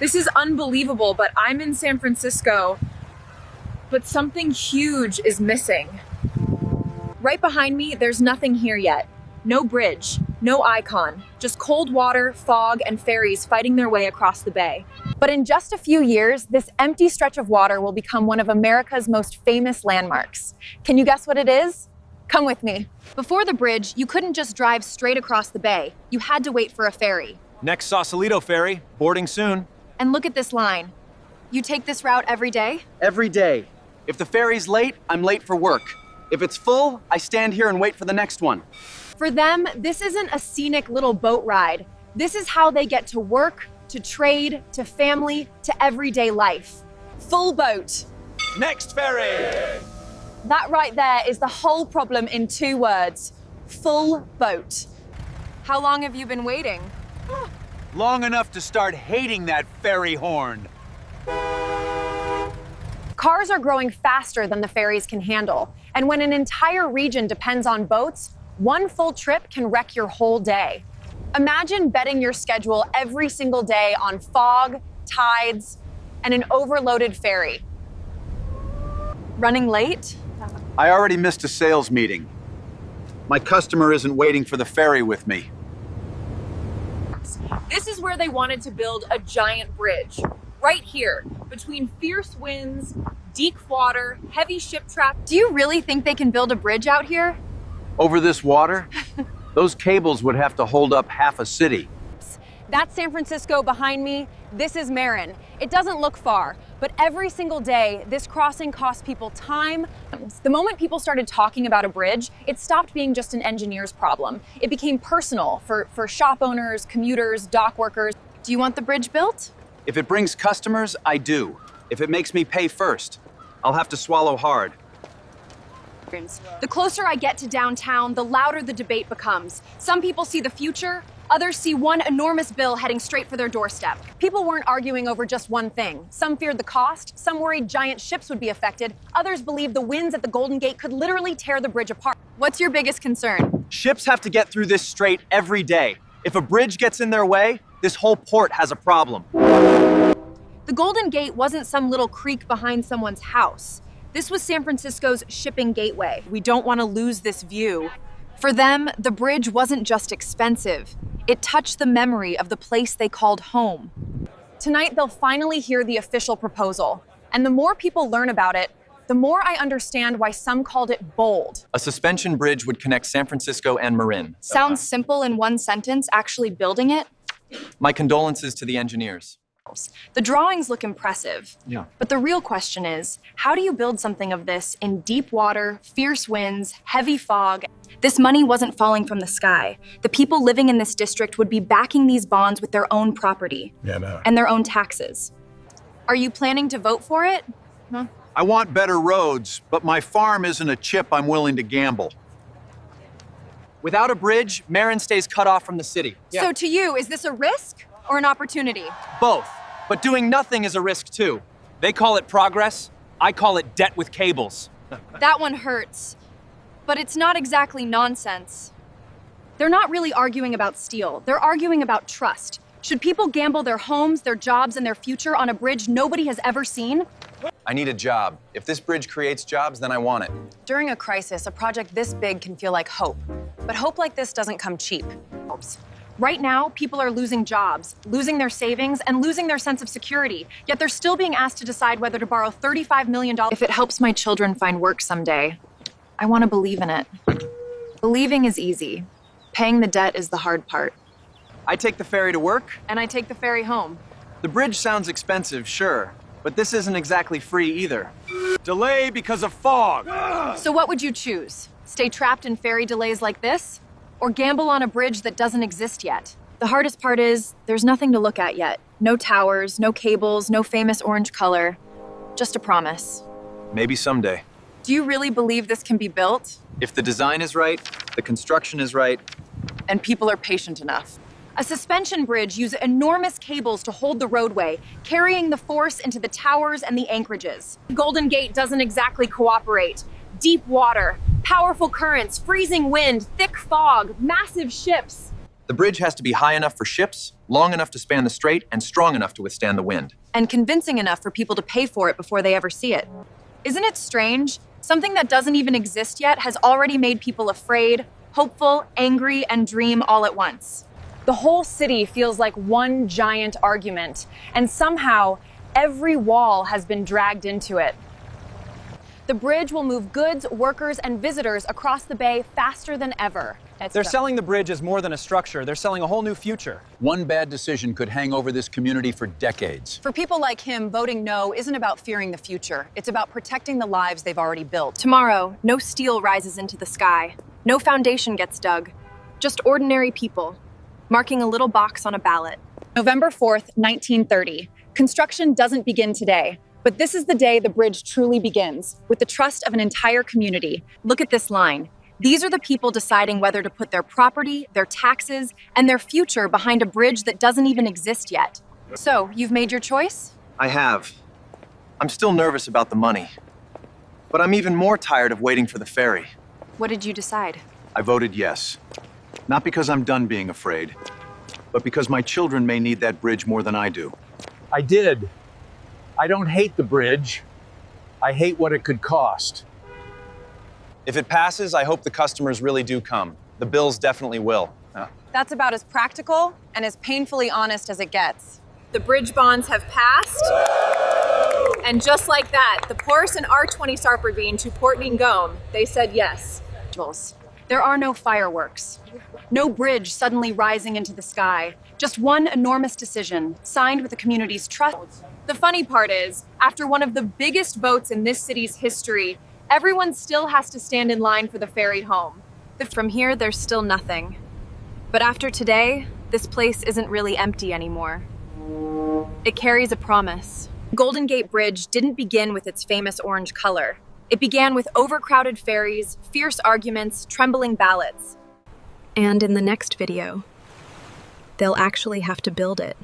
This is unbelievable, but I'm in San Francisco, but something huge is missing. Right behind me, there's nothing here yet. No bridge, no icon, just cold water, fog, and ferries fighting their way across the bay. But in just a few years, this empty stretch of water will become one of America's most famous landmarks. Can you guess what it is? Come with me. Before the bridge, you couldn't just drive straight across the bay. You had to wait for a ferry. Next Sausalito ferry, boarding soon. And look at this line. You take this route every day? Every day. If the ferry's late, I'm late for work. If it's full, I stand here and wait for the next one. For them, this isn't a scenic little boat ride. This is how they get to work, to trade, to family, to everyday life. Full boat. Next ferry! That right there is the whole problem in 2 words. Full boat. How long have you been waiting? Long enough to start hating that ferry horn. Cars are growing faster than the ferries can handle. And when an entire region depends on boats, one full trip can wreck your whole day. Imagine betting your schedule every single day on fog, tides, and an overloaded ferry. Running late? I already missed a sales meeting. My customer isn't waiting for the ferry with me. This is where they wanted to build a giant bridge. Right here, between fierce winds, deep water, heavy ship traffic. Do you really think they can build a bridge out here? Over this water? Those cables would have to hold up half a city. That's San Francisco behind me. This is Marin. It doesn't look far, but every single day, this crossing costs people time. The moment people started talking about a bridge, it stopped being just an engineer's problem. It became personal for shop owners, commuters, dock workers. Do you want the bridge built? If it brings customers, I do. If it makes me pay first, I'll have to swallow hard. The closer I get to downtown, the louder the debate becomes. Some people see the future, others see one enormous bill heading straight for their doorstep. People weren't arguing over just one thing. Some feared the cost, some worried giant ships would be affected, others believed the winds at the Golden Gate could literally tear the bridge apart. What's your biggest concern? Ships have to get through this strait every day. If a bridge gets in their way, this whole port has a problem. The Golden Gate wasn't some little creek behind someone's house. This was San Francisco's shipping gateway. We don't want to lose this view. For them, the bridge wasn't just expensive. It touched the memory of the place they called home. Tonight, they'll finally hear the official proposal. And the more people learn about it, the more I understand why some called it bold. A suspension bridge would connect San Francisco and Marin. Sounds simple in one sentence, actually building it? My condolences to the engineers. The drawings look impressive. Yeah. But the real question is, how do you build something of this in deep water, fierce winds, heavy fog? This money wasn't falling from the sky. The people living in this district would be backing these bonds with their own property and their own taxes. Are you planning to vote for it? Huh? I want better roads, but my farm isn't a chip I'm willing to gamble. Without a bridge, Marin stays cut off from the city. So to you, is this a risk or an opportunity? Both. But doing nothing is a risk too. They call it progress. I call it debt with cables. That one hurts. But it's not exactly nonsense. They're not really arguing about steel. They're arguing about trust. Should people gamble their homes, their jobs, and their future on a bridge nobody has ever seen? I need a job. If this bridge creates jobs, then I want it. During a crisis, a project this big can feel like hope. But hope like this doesn't come cheap. Right now, people are losing jobs, losing their savings, and losing their sense of security. Yet they're still being asked to decide whether to borrow $35 million. If it helps my children find work someday, I want to believe in it. Believing is easy. Paying the debt is the hard part. I take the ferry to work. And I take the ferry home. The bridge sounds expensive, sure, but this isn't exactly free either. Delay because of fog. So what would you choose? Stay trapped in ferry delays like this? Or gamble on a bridge that doesn't exist yet? The hardest part is, there's nothing to look at yet. No towers, no cables, no famous orange color. Just a promise. Maybe someday. Do you really believe this can be built? If the design is right, the construction is right. And people are patient enough. A suspension bridge uses enormous cables to hold the roadway, carrying the force into the towers and the anchorages. Golden Gate doesn't exactly cooperate. Deep water, powerful currents, freezing wind, thick fog, massive ships. The bridge has to be high enough for ships long enough to span the strait and strong enough to withstand the wind. And convincing enough for people to pay for it before they ever see it. Isn't it strange? Something that doesn't even exist yet has already made people afraid, hopeful, angry, and dream all at once. The whole city feels like one giant argument, and somehow every wall has been dragged into it. The bridge will move goods, workers, and visitors across the bay faster than ever. They're selling the bridge as more than a structure. They're selling a whole new future. One bad decision could hang over this community for decades. For people like him, voting no isn't about fearing the future. It's about protecting the lives they've already built. Tomorrow, no steel rises into the sky. No foundation gets dug. Just ordinary people, marking a little box on a ballot. November 4th, 1930. Construction doesn't begin today, but this is the day the bridge truly begins, with the trust of an entire community. Look at this line. These are the people deciding whether to put their property, their taxes, and their future behind a bridge that doesn't even exist yet. So, you've made your choice? I have. I'm still nervous about the money. But I'm even more tired of waiting for the ferry. What did you decide? I voted yes. Not because I'm done being afraid, but because my children may need that bridge more than I do. I did. I don't hate the bridge. I hate what it could cost. If it passes, I hope the customers really do come. The bills definitely will. That's about as practical and as painfully honest as it gets. The bridge bonds have passed. And just like that, the Porus and R20 Sarperveen to Port Ningome, they said yes. There are no fireworks. No bridge suddenly rising into the sky. Just one enormous decision, signed with the community's trust. The funny part is, after one of the biggest votes in this city's history, everyone still has to stand in line for the ferry home. From here, there's still nothing. But after today, this place isn't really empty anymore. It carries a promise. Golden Gate Bridge didn't begin with its famous orange color. It began with overcrowded ferries, fierce arguments, trembling ballots. And in the next video, they'll actually have to build it.